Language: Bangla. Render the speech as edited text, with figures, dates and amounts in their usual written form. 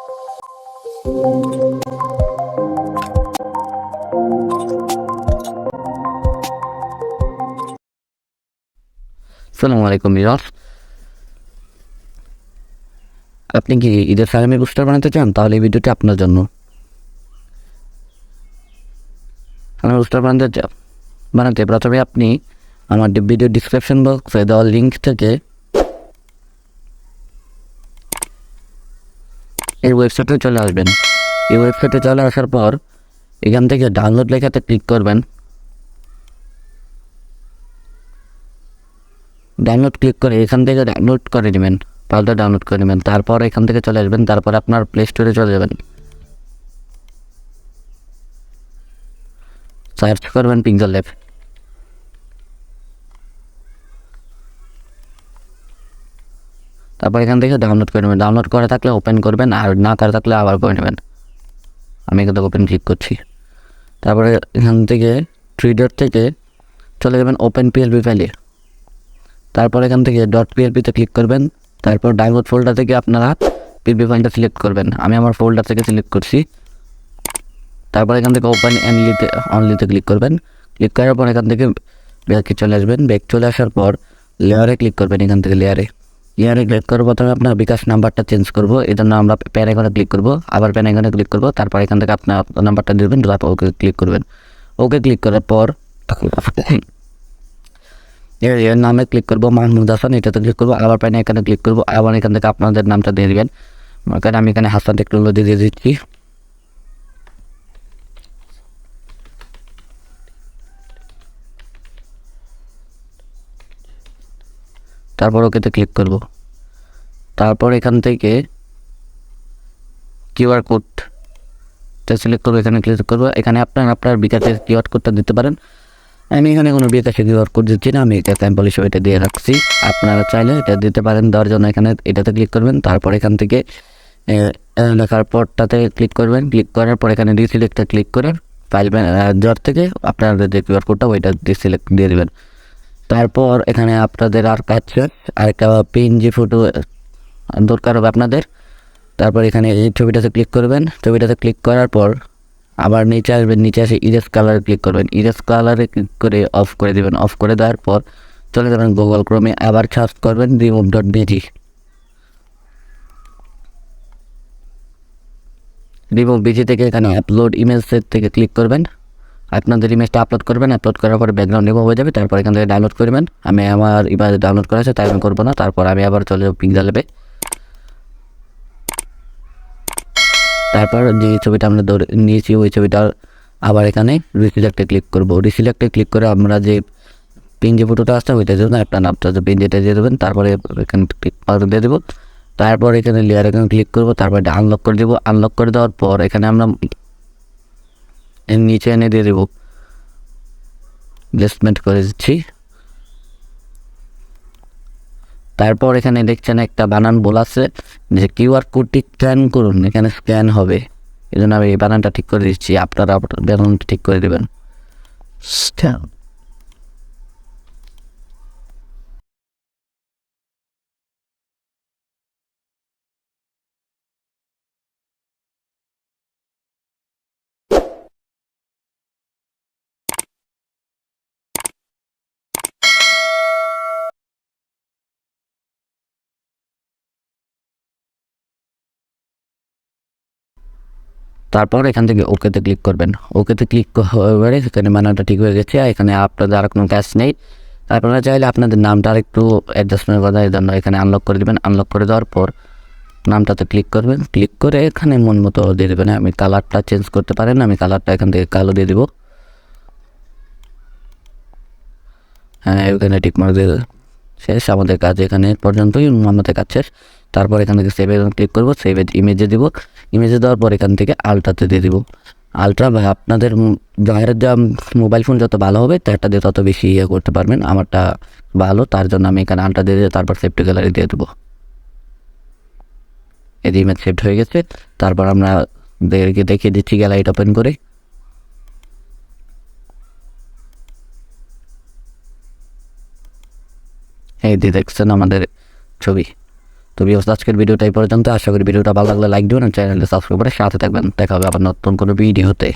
আসসালামু আলাইকুম ভিউয়ার্স। আপনি কি ঈদের সালামি পোস্টার বানাতে চান? তাহলে এই ভিডিওটি আপনার জন্য। সালামি পোস্টার বানাতে প্রথমে আপনি আমার ভিডিও ডিসক্রিপশন বক্সে দেওয়া লিঙ্ক থেকে এই ওয়েবসাইটে চলে আসবেন। এই ওয়েবসাইটে চলে আসার পর এখান থেকে ডাউনলোড লেখাতে ক্লিক করবেন। ডাউনলোড ক্লিক করে এখান থেকে ডাউনলোড করে নেবেন, ফাইলটা ডাউনলোড করে নেবেন। তারপর এখান থেকে চলে আসবেন, তারপর আপনার প্লে স্টোরে চলে যাবেন, সার্চ করবেন পিক্সেল ল্যাব। তারপর এখান থেকে ডাউনলোড করে নেবেন। ডাউনলোড করা থাকলে ওপেন করবেন, আর না করা থাকলে আবার করে নেবেন। আমি এখান থেকে ওপেন ক্লিক করছি। তারপরে এখান থেকে থ্রি ডট থেকে চলে যাবেন ওপেন পিএলপি ফাইলে। তারপর এখান থেকে ডট পিএলপিতে ক্লিক করবেন। তারপর ডাউনলোড ফোল্ডার থেকে আপনারা পিএলপি ফাইলটা সিলেক্ট করবেন। আমি আমার ফোল্ডার থেকে সিলেক্ট করছি। তারপর এখান থেকে ওপেন অনলিতে ক্লিক করবেন। ক্লিক করার পর এখান থেকে ব্যাকে চলে আসবেন। ব্যাক চলে আসার পর লেয়ারে ক্লিক করবেন। এখান থেকে লেয়ারে ক্লিক করার প্রথমে আপনার বিকাশ নাম্বারটা চেঞ্জ করবো, এই জন্য আমরা প্যান আইকনে ক্লিক করবো, আবার প্যান আইকনে ক্লিক করবো। তারপর এখান থেকে আপনার নাম্বারটা দেবেন, তারপর ওকে ক্লিক করবেন। ওকে ক্লিক করার পর এর নামে ক্লিক করবো, মাহমুদ হাসান, এটাতে ক্লিক করবো। আবার প্যান আইকনে ক্লিক করবো, আবার এখান থেকে আপনাদের নামটা দিয়ে দেবেন। কারণ আমি এখানে হাসান টেকনোলজি দিয়ে দিচ্ছি। তারপর ওকেতে ক্লিক করব। তারপর এখান থেকে কিউআর কোডটা সিলেক্ট করবো, এখানে ক্লিক করবো। এখানে আপনার বিকাশের কিউআর কোডটা দিতে পারেন। আমি এখানে কোনো বিকাশে কিউআর কোড দিচ্ছি না, আমি এটা স্যাম্পল হিসেবে এটা দিয়ে রাখছি। আপনারা চাইলে এটা দিতে পারেন। দেওয়ার জন্য এখানে এটাতে ক্লিক করবেন। তারপর এখান থেকে লেখার পরটাতে ক্লিক করবেন। ক্লিক করার পর এখানে ডিসিলেক্টে ক্লিক করে ফাইল ম্যানেজার থেকে আপনাদের যে কিউআর কোডটা ওইটা ডিসিলেক্ট দিয়ে দেবেন। তারপর এখানে আপনাদের আর কাজ আরেকটা পিএনজি ফটো দরকার হবে আপনাদের। তারপর এখানে এই ছবিটাতে ক্লিক করবেন। ছবিটাতে ক্লিক করার পর আবার নিচে আসবেন। নিচে এসে ইরেজ কালারে ক্লিক করবেন। ইরেজ কালারে ক্লিক করে অফ করে দেবেন। অফ করে দেওয়ার পর চলে যাবেন গুগল ক্রোমে, আবার সার্চ করবেন remove.bg। remove.bg থেকে এখানে আপলোড ইমেজের থেকে ক্লিক করবেন। আপনাদের ইমেজটা আপলোড করবেন। আপলোড করার পরে ব্যাকগ্রাউন্ড রিমুভ হয়ে যাবে। তারপর এখান থেকে ডাউনলোড করবেন। আমি আমার ইমেজ ডাউনলোড করা আছে, তাই আমি করবো না। তারপর আমি আবার চলে যাবো পিক্সেল ল্যাবে। তারপর যে ছবিটা আমরা নিয়েছি ওই ছবিটা আবার এখানে রিসিলেক্টে ক্লিক করবো। রিসিলেক্টে ক্লিক করে আমরা যে পিএনজি ফটোটা আসছে ওইটা দেবেন, আপনার নামটা পিএনজিটা দিয়ে দেবেন। তারপরে এখানে ক্লিক দিয়ে দেবো। তারপর এখানে লেয়ার এখানে ক্লিক করবো। তারপর এটা আনলক করে দেবো। আনলক করে দেওয়ার পর এখানে আমরা নিচে এনে দিয়ে দেবো, প্লেসমেন্ট করে দিচ্ছি। তারপর এখানে দেখছেন একটা বানান বলাছে যে কিউআর কোডটি স্ক্যান করুন, এখানে স্ক্যান হবে। এই জন্য আমি এই বানানটা ঠিক করে দিচ্ছি, আপনারা বানানটা ঠিক করে দেবেন। স্ক্যান। তারপর এখান থেকে ওকেতে ক্লিক করবেন। ওকেতে ক্লিক করে এখানে বানানটা ঠিক হয়ে গেছে। এখানে আপনাদের আর কোনো কাজ নেই। আপনারা চাইলে আপনাদের নামটা আর একটু অ্যাডজাস্টমেন্ট করা এই জন্য এখানে আনলক করে দেবেন। আনলক করে দেওয়ার পর নামটাতে ক্লিক করবেন। ক্লিক করে এখানে মন মতো দিয়ে দেবেন। আমি কালারটা চেঞ্জ করতে পারেন, আমি কালারটা এখান থেকে কালো দিয়ে দেবো। হ্যাঁ, এখানে টিকমার্ক দিয়ে শেষ। আমাদের কাজ এখানে পর্যন্তই, আমাদের কাজ শেষ। তারপর এখান থেকে সেভে ক্লিক করবো। সেভে ইমেজে দিব। ইমেজে দেওয়ার পর এখান থেকে আলট্রাতে দিয়ে দিব। আলট্রা বা আপনাদের যার যা মোবাইল ফোন যত ভালো হবে তারটা দিয়ে তত বেশি ইয়ে করতে পারবেন। আমারটা ভালো, তার জন্য আমি এখানে আলট্রা দিয়ে তারপর সেভ টু গ্যালারি দিয়ে দেবো। এই ইমেজ সেভড হয়ে গেছে। তারপর আমরা দেখিয়ে দিচ্ছি গ্যালারিটা ওপেন করে। এই দিয়ে দেখছেন আমাদের ছবি। তো ভিউয়ার্স আজকের ভিডিওটা এই পর্যন্ত। আশা করি ভিডিওটা ভালো লাগলে লাইক দিবেন, চ্যানেলটা সাবস্ক্রাইব করে সাথে থাকবেন। দেখা হবে আবার নতুন কোনো ভিডিওতে।